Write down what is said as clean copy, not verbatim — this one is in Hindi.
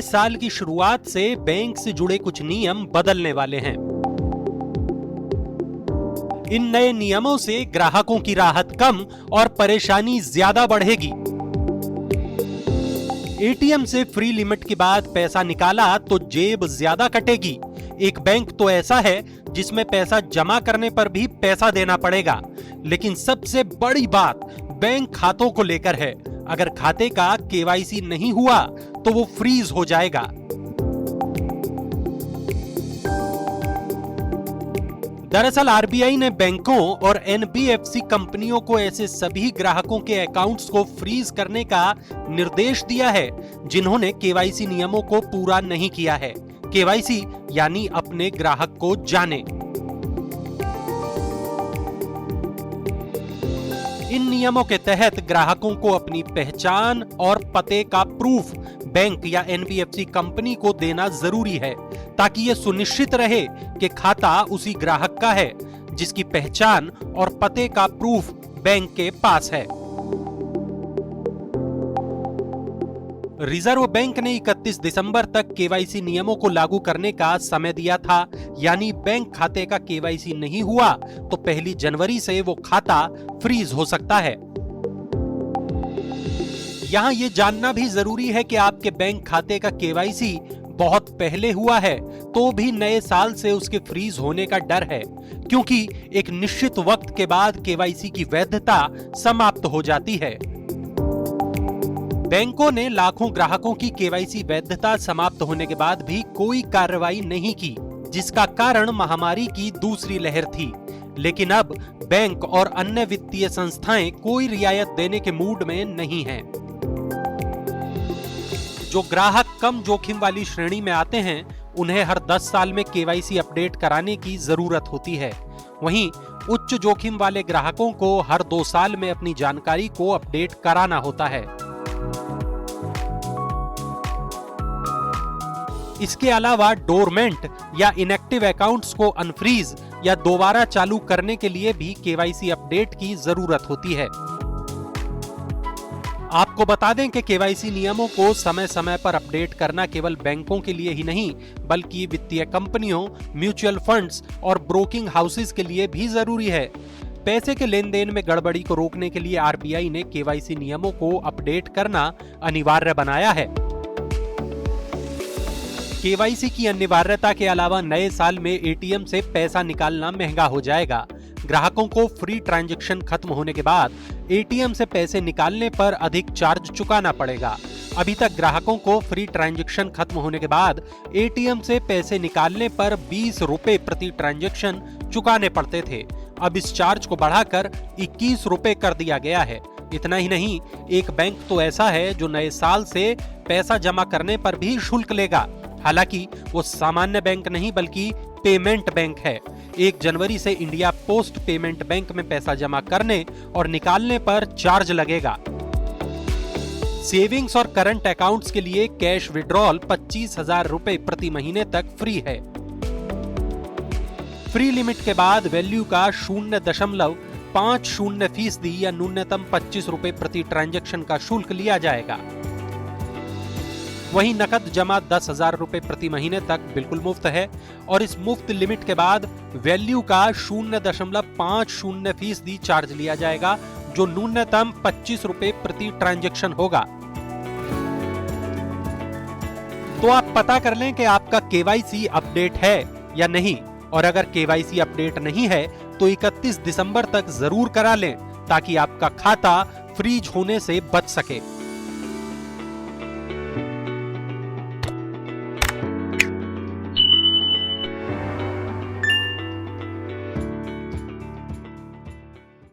साल की शुरुआत से बैंक से जुड़े कुछ नियम बदलने वाले हैं। इन नए नियमों से ग्राहकों की राहत कम और परेशानी ज्यादा बढ़ेगी। एटीएम से फ्री लिमिट के बाद पैसा निकाला तो जेब ज्यादा कटेगी। एक बैंक तो ऐसा है जिसमें पैसा जमा करने पर भी पैसा देना पड़ेगा। लेकिन सबसे बड़ी बात बैंक खातों को लेकर है। अगर खाते का केवाईसी नहीं हुआ तो वो फ्रीज हो जाएगा। दरअसल आरबीआई ने बैंकों और एनबीएफसी कंपनियों को ऐसे सभी ग्राहकों के अकाउंट्स को फ्रीज करने का निर्देश दिया है जिन्होंने केवाईसी नियमों को पूरा नहीं किया है। केवाईसी यानी अपने ग्राहक को जाने। इन नियमों के तहत ग्राहकों को अपनी पहचान और पते का प्रूफ बैंक या एनबीएफसी कंपनी को देना जरूरी है ताकि यह सुनिश्चित रहे कि खाता उसी ग्राहक का है जिसकी पहचान और पते का प्रूफ बैंक के पास है। रिजर्व बैंक ने 31 दिसंबर तक केवाईसी नियमों को लागू करने का समय दिया था, यानी बैंक खाते का केवाईसी नहीं हुआ तो 1 जनवरी से वो खाता फ्रीज हो सकता है। यहां ये जानना भी जरूरी है कि आपके बैंक खाते का केवाईसी बहुत पहले हुआ है तो भी नए साल से उसके फ्रीज होने का डर है, क्योंकि एक निश्चित वक्त के बाद केवाईसी की वैधता समाप्त हो जाती है। बैंकों ने लाखों ग्राहकों की केवाईसी वैधता समाप्त होने के बाद भी कोई कार्रवाई नहीं की, जिसका कारण महामारी की दूसरी लहर थी। लेकिन अब बैंक और अन्य वित्तीय संस्थाएं कोई रियायत देने के मूड में नहीं हैं। जो ग्राहक कम जोखिम वाली श्रेणी में आते हैं, उन्हें हर 10 साल में केवाईसी अपडेट कराने की जरूरत होती है। वहीं उच्च जोखिम वाले ग्राहकों को हर 2 साल में अपनी जानकारी को अपडेट कराना होता है। इसके अलावा डोरमेंट या इनएक्टिव अकाउंट्स को अनफ्रीज या दोबारा चालू करने के लिए भी केवाईसी अपडेट की जरूरत होती है। आपको बता दें कि केवाईसी नियमों को समय समय पर अपडेट करना केवल बैंकों के लिए ही नहीं, बल्कि वित्तीय कंपनियों, म्यूचुअल फंड्स और ब्रोकिंग हाउसेस के लिए भी जरूरी है। पैसे के लेन देन में गड़बड़ी को रोकने के लिए आरबीआई ने केवाईसी नियमों को अपडेट करना अनिवार्य बनाया है। केवाईसी की अनिवार्यता के अलावा नए साल में एटीएम से पैसा निकालना महंगा हो जाएगा। ग्राहकों को फ्री ट्रांजैक्शन खत्म होने के बाद एटीएम से पैसे निकालने पर अधिक चार्ज चुकाना पड़ेगा। अभी तक ग्राहकों को फ्री ट्रांजैक्शन खत्म होने के बाद एटीएम से पैसे निकालने पर 20 रुपए प्रति ट्रांजैक्शन चुकाने पड़ते थे। अब इस चार्ज को बढ़ाकर 21 रुपए कर दिया गया है। इतना ही नहीं, एक बैंक तो ऐसा है जो नए साल से पैसा जमा करने पर भी शुल्क लेगा। हालांकि वो सामान्य बैंक नहीं बल्कि पेमेंट बैंक है। 1 जनवरी से इंडिया पोस्ट पेमेंट बैंक में पैसा जमा करने और निकालने पर चार्ज लगेगा। सेविंग्स और करंट अकाउंट्स के लिए कैश विड्रॉल 25,000 रुपए प्रति महीने तक फ्री है। फ्री लिमिट के बाद वैल्यू का 0.50% या न्यूनतम 25 रुपए प्रति ट्रांजैक्शन का शुल्क लिया जाएगा। वहीं नकद जमा 10,000 रुपए प्रति महीने तक बिल्कुल मुफ्त है और इस मुफ्त लिमिट के बाद वैल्यू का 0.50% चार्ज लिया जाएगा, जो न्यूनतम 25 रुपए प्रति ट्रांजैक्शन होगा। तो आप पता कर लें कि आपका केवाईसी अपडेट है या नहीं, और अगर केवाईसी अपडेट नहीं है तो 31 दिसंबर तक जरूर करा लें ताकि आपका खाता फ्रीज होने से बच सके।